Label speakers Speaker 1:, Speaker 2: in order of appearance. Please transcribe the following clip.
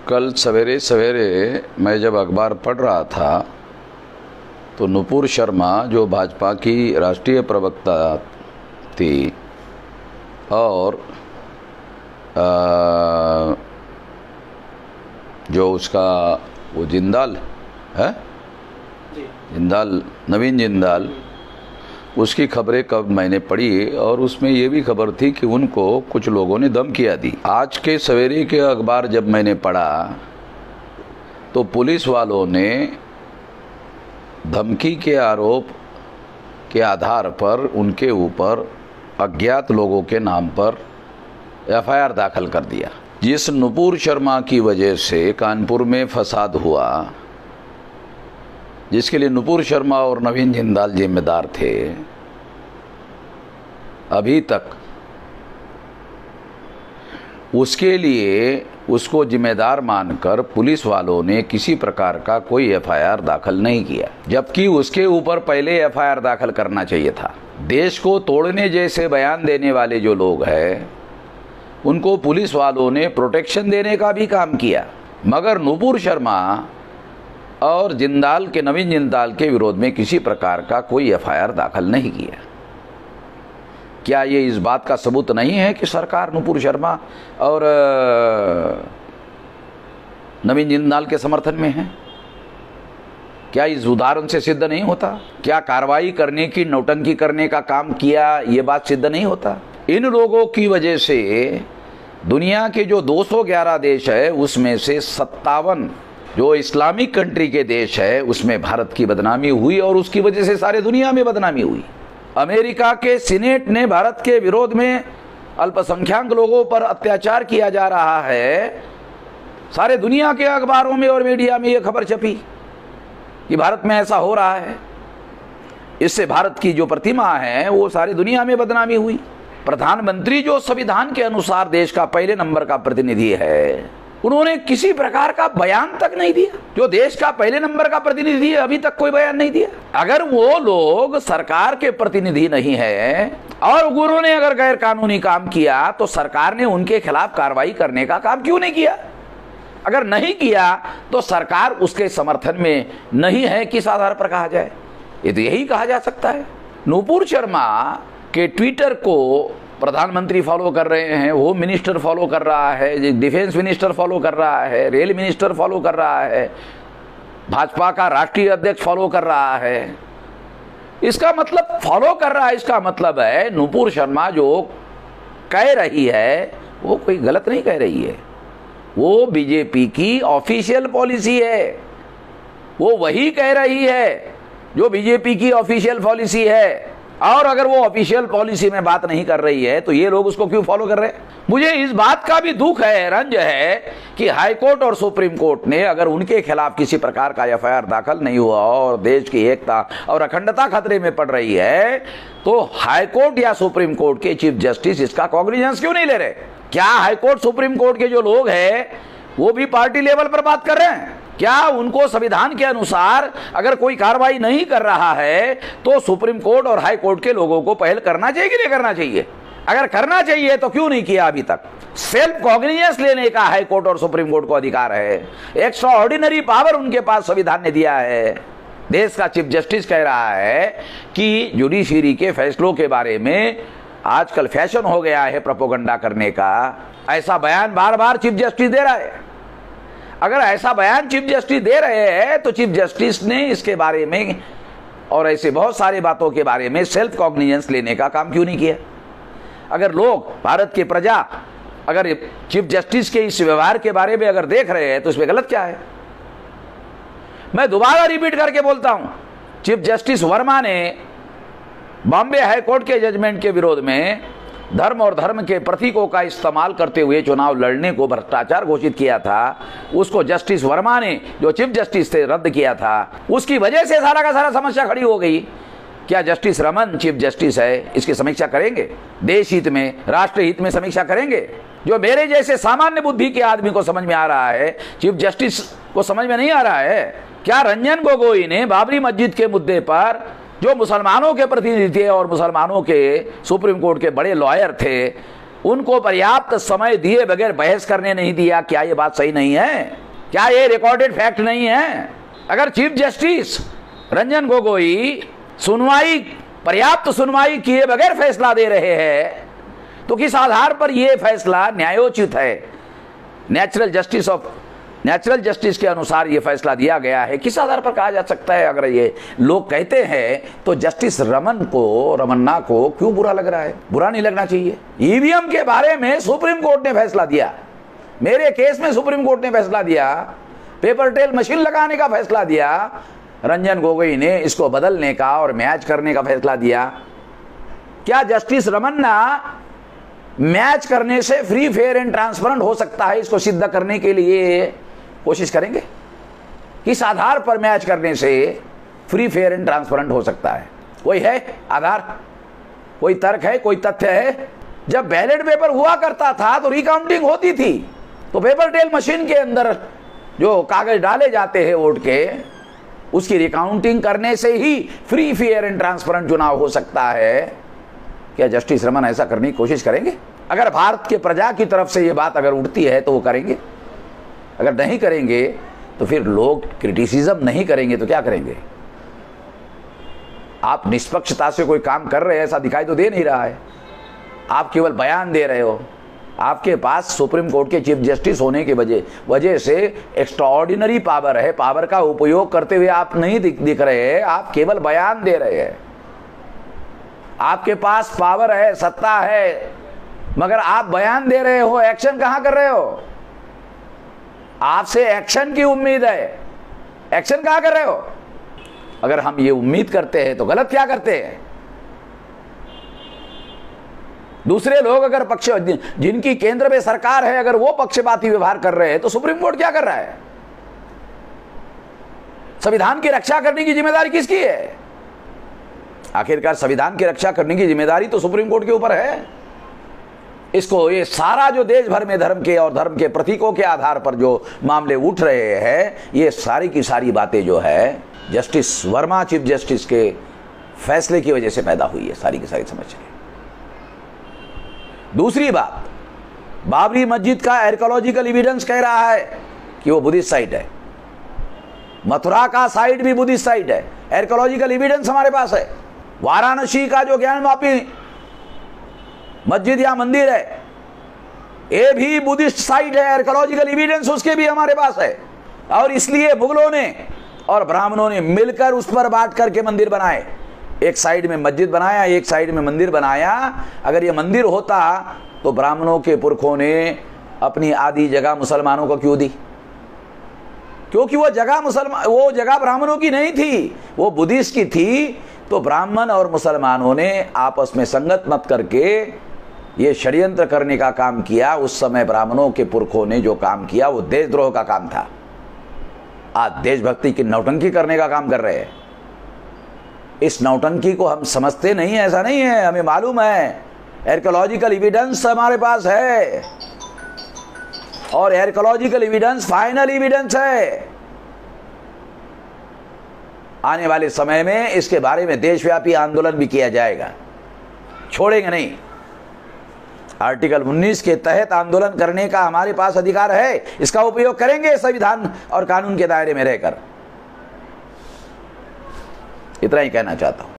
Speaker 1: कल सवेरे सवेरे मैं जब अखबार पढ़ रहा था तो नुपुर शर्मा जो भाजपा की राष्ट्रीय प्रवक्ता थी और जो उसका वो जिंदाल है जिंदाल नवीन जिंदाल उसकी खबरें कब मैंने पढ़ी और उसमें ये भी खबर थी कि उनको कुछ लोगों ने धमकियां दी। आज के सवेरे के अखबार जब मैंने पढ़ा तो पुलिस वालों ने धमकी के आरोप के आधार पर उनके ऊपर अज्ञात लोगों के नाम पर एफआईआर दाखिल कर दिया। जिस नुपुर शर्मा की वजह से कानपुर में फसाद हुआ, जिसके लिए नुपुर शर्मा और नवीन जिंदाल जिम्मेदार थे, अभी तक उसके लिए उसको जिम्मेदार मानकर पुलिस वालों ने किसी प्रकार का कोई एफआईआर दाखिल नहीं किया, जबकि उसके ऊपर पहले एफआईआर दाखिल करना चाहिए था। देश को तोड़ने जैसे बयान देने वाले जो लोग हैं उनको पुलिस वालों ने प्रोटेक्शन देने का भी काम किया, मगर नुपुर शर्मा और जिंदाल के नवीन जिंदाल के विरोध में किसी प्रकार का कोई एफआईआर दाखिल नहीं किया। क्या ये इस बात का सबूत नहीं है कि सरकार नुपुर शर्मा और नवीन जिंदाल के समर्थन में है? क्या इस उदाहरण से सिद्ध नहीं होता? क्या कार्रवाई करने की नौटंकी करने का काम किया ये बात सिद्ध नहीं होता? इन लोगों की वजह से दुनिया के जो 211 देश है उसमें से 57 जो इस्लामिक कंट्री के देश है उसमें भारत की बदनामी हुई और उसकी वजह से सारे दुनिया में बदनामी हुई। अमेरिका के सीनेट ने भारत के विरोध में अल्पसंख्यक लोगों पर अत्याचार किया जा रहा है, सारे दुनिया के अखबारों में और मीडिया में यह खबर छपी कि भारत में ऐसा हो रहा है। इससे भारत की जो प्रतिमा है वो सारी दुनिया में बदनामी हुई। प्रधानमंत्री जो संविधान के अनुसार देश का पहले नंबर का प्रतिनिधि है, उन्होंने किसी प्रकार का बयान तक नहीं दिया। जो देश का पहले नंबर का प्रतिनिधि है अभी तक कोई बयान नहीं दिया। अगर वो लोग सरकार के प्रतिनिधि नहीं है और उन्होंने अगर गैर कानूनी काम किया तो सरकार ने उनके खिलाफ कार्रवाई करने का काम क्यों नहीं किया? अगर नहीं किया तो सरकार उसके समर्थन में नहीं है किस आधार पर कहा जाए? ये तो यही कहा जा सकता है। नुपुर शर्मा के ट्विटर को प्रधानमंत्री फॉलो कर रहे हैं, होम मिनिस्टर फॉलो कर रहा है, डिफेंस मिनिस्टर फॉलो कर रहा है, रेल मिनिस्टर फॉलो कर रहा है, भाजपा का राष्ट्रीय अध्यक्ष फॉलो कर रहा है। इसका मतलब फॉलो कर रहा है, इसका मतलब है नुपुर शर्मा जो कह रही है वो कोई गलत नहीं कह रही है, वो बीजेपी की ऑफिशियल पॉलिसी है। वो वही कह रही है जो बीजेपी की ऑफिशियल पॉलिसी है। और अगर वो ऑफिशियल पॉलिसी में बात नहीं कर रही है तो ये लोग उसको क्यों फॉलो कर रहे हैं? मुझे इस बात का भी दुख है, रंज है कि हाई कोर्ट और सुप्रीम कोर्ट ने अगर उनके खिलाफ किसी प्रकार का एफआईआर दाखिल नहीं हुआ और देश की एकता और अखंडता खतरे में पड़ रही है तो हाई कोर्ट या सुप्रीम कोर्ट के चीफ जस्टिस इसका कॉग्निजेंस क्यों नहीं ले रहे? क्या हाई कोर्ट सुप्रीम कोर्ट के जो लोग हैं वो भी पार्टी लेवल पर बात कर रहे हैं? क्या उनको संविधान के अनुसार अगर कोई कार्रवाई नहीं कर रहा है तो सुप्रीम कोर्ट और हाई कोर्ट के लोगों को पहल करना चाहिए कि नहीं करना चाहिए? अगर करना चाहिए तो क्यों नहीं किया अभी तक? सेल्फ कॉग्निजेंस लेने का हाई कोर्ट और सुप्रीम कोर्ट को अधिकार है, एक्स्ट्रा ऑर्डिनरी पावर उनके पास संविधान ने दिया है। देश का चीफ जस्टिस कह रहा है कि जुडिशरी के फैसलों के बारे में आजकल फैशन हो गया है प्रोपेगेंडा करने का। ऐसा बयान बार बार चीफ जस्टिस दे रहा है। अगर ऐसा बयान चीफ जस्टिस दे रहे हैं तो चीफ जस्टिस ने इसके बारे में और ऐसे बहुत सारी बातों के बारे में सेल्फ कॉग्निजेंस लेने का काम क्यों नहीं किया? अगर लोग, भारत की प्रजा अगर चीफ जस्टिस के इस व्यवहार के बारे में अगर देख रहे हैं तो इसमें गलत क्या है? मैं दोबारा रिपीट करके बोलता हूं, चीफ जस्टिस वर्मा ने बॉम्बे हाई कोर्ट के जजमेंट के विरोध में धर्म और धर्म के प्रतीकों का इस्तेमाल करते हुए चुनाव लड़ने को भ्रष्टाचार घोषित किया था। उसको जस्टिस वर्मा ने जो चीफ जस्टिस से रद्द किया था, उसकी वजह से सारा का सारा समस्या खड़ी हो गई। क्या जस्टिस रमन चीफ जस्टिस है, इसकी समीक्षा करेंगे? देश हित में, राष्ट्र हित में समीक्षा करेंगे? जो मेरे जैसे सामान्य बुद्धि के आदमी को समझ में आ रहा है, चीफ जस्टिस को समझ में नहीं आ रहा है? क्या रंजन गोगोई ने बाबरी मस्जिद के मुद्दे पर जो मुसलमानों के प्रतिनिधि थे और मुसलमानों के सुप्रीम कोर्ट के बड़े लॉयर थे, उनको पर्याप्त समय दिए बगैर बहस करने नहीं दिया। क्या ये बात सही नहीं है? क्या ये रिकॉर्डेड फैक्ट नहीं है? अगर चीफ जस्टिस रंजन गोगोई पर्याप्त सुनवाई किए बगैर फैसला दे रहे हैं तो किस आधार पर यह फैसला न्यायोचित है? नेचुरल जस्टिस के अनुसार यह फैसला दिया गया है, किस आधार पर कहा जा सकता है? अगर ये लोग कहते हैं तो जस्टिस रमन्ना को क्यों बुरा लग रहा है? बुरा नहीं लगना चाहिए। ईवीएम के बारे में सुप्रीम कोर्ट ने फैसला दिया, मेरे केस में सुप्रीम कोर्ट ने फैसला दिया, पेपर ट्रेल मशीन लगाने का फैसला दिया, रंजन गोगोई ने इसको बदलने का और मैच करने का फैसला दिया। क्या जस्टिस रमन्ना मैच करने से फ्री फेयर एंड ट्रांसपेरेंट हो सकता है, इसको सिद्ध करने के लिए कोशिश करेंगे? किस आधार पर मैच करने से फ्री फेयर एंड ट्रांसपेरेंट हो सकता है? कोई है आधार, कोई तर्क है, कोई तथ्य है? जब बैलेट पेपर हुआ करता था तो रिकाउंटिंग होती थी, तो पेपर ट्रेल मशीन के अंदर जो कागज डाले जाते हैं वोट के, उसकी रिकाउंटिंग करने से ही फ्री फेयर एंड ट्रांसपेरेंट चुनाव हो सकता है। क्या जस्टिस रमन ऐसा करने की कोशिश करेंगे? अगर भारत के प्रजा की तरफ से यह बात अगर उठती है तो वो करेंगे। अगर नहीं करेंगे तो फिर लोग क्रिटिसिज्म नहीं करेंगे तो क्या करेंगे? आप निष्पक्षता से कोई काम कर रहे हैं ऐसा दिखाई तो दे नहीं रहा है, आप केवल बयान दे रहे हो। आपके पास सुप्रीम कोर्ट के चीफ जस्टिस होने की वजह से एक्स्ट्राऑर्डिनरी पावर है, पावर का उपयोग करते हुए आप नहीं दिख रहे हैं, आप केवल बयान दे रहे हैं। आपके पास पावर है, सत्ता है, मगर आप बयान दे रहे हो, एक्शन कहां कर रहे हो? आपसे एक्शन की उम्मीद है, एक्शन कहां कर रहे हो? अगर हम ये उम्मीद करते हैं तो गलत क्या करते हैं? दूसरे लोग अगर जिनकी केंद्र में सरकार है, अगर वो पक्षपाती व्यवहार कर रहे हैं तो सुप्रीम कोर्ट क्या कर रहा है? संविधान की रक्षा करने की जिम्मेदारी किसकी है? आखिरकार संविधान की रक्षा करने की जिम्मेदारी तो सुप्रीम कोर्ट के ऊपर है। इसको ये सारा जो देश भर में धर्म के और धर्म के प्रतीकों के आधार पर जो मामले उठ रहे हैं, ये सारी की सारी बातें जो है जस्टिस वर्मा चीफ जस्टिस के फैसले की वजह से पैदा हुई है, सारी की सारी समस्या। दूसरी बात, बाबरी मस्जिद का आर्कियोलॉजिकल एविडेंस कह रहा है कि वो बुद्धिस्ट साइट है, मथुरा का साइट भी बुद्धिस्ट साइट है, आर्कियोलॉजिकल एविडेंस हमारे पास है। वाराणसी का जो ज्ञानवापी मस्जिद या मंदिर है, ये भी बुद्धिस्ट साइट है, आर्कियोलॉजिकल एविडेंस उसके भी हमारे पास है। और इसलिए मुगलों ने और ब्राह्मणों ने मिलकर उस पर बांट करके मंदिर बनाए, एक साइड में मस्जिद बनाया, एक साइड में मंदिर बनाया। अगर ये मंदिर होता तो ब्राह्मणों के पुरखों ने अपनी आधी जगह मुसलमानों को क्यों दी? क्योंकि वो जगह ब्राह्मणों की नहीं थी, वो बुद्धिस्ट की थी। तो ब्राह्मण और मुसलमानों ने आपस में संगत मत करके ये षड्यंत्र करने का काम किया। उस समय ब्राह्मणों के पुरखों ने जो काम किया वो देशद्रोह का काम था। आज देशभक्ति की नौटंकी करने का काम कर रहे हैं। इस नौटंकी को हम समझते नहीं, ऐसा नहीं है, हमें मालूम है, आर्कियोलॉजिकल एविडेंस हमारे पास है और आर्कियोलॉजिकल एविडेंस फाइनल एविडेंस है। आने वाले समय में इसके बारे में देशव्यापी आंदोलन भी किया जाएगा, छोड़ेंगे नहीं। आर्टिकल 19 के तहत आंदोलन करने का हमारे पास अधिकार है, इसका उपयोग करेंगे संविधान और कानून के दायरे में रहकर। इतना ही कहना चाहता हूं।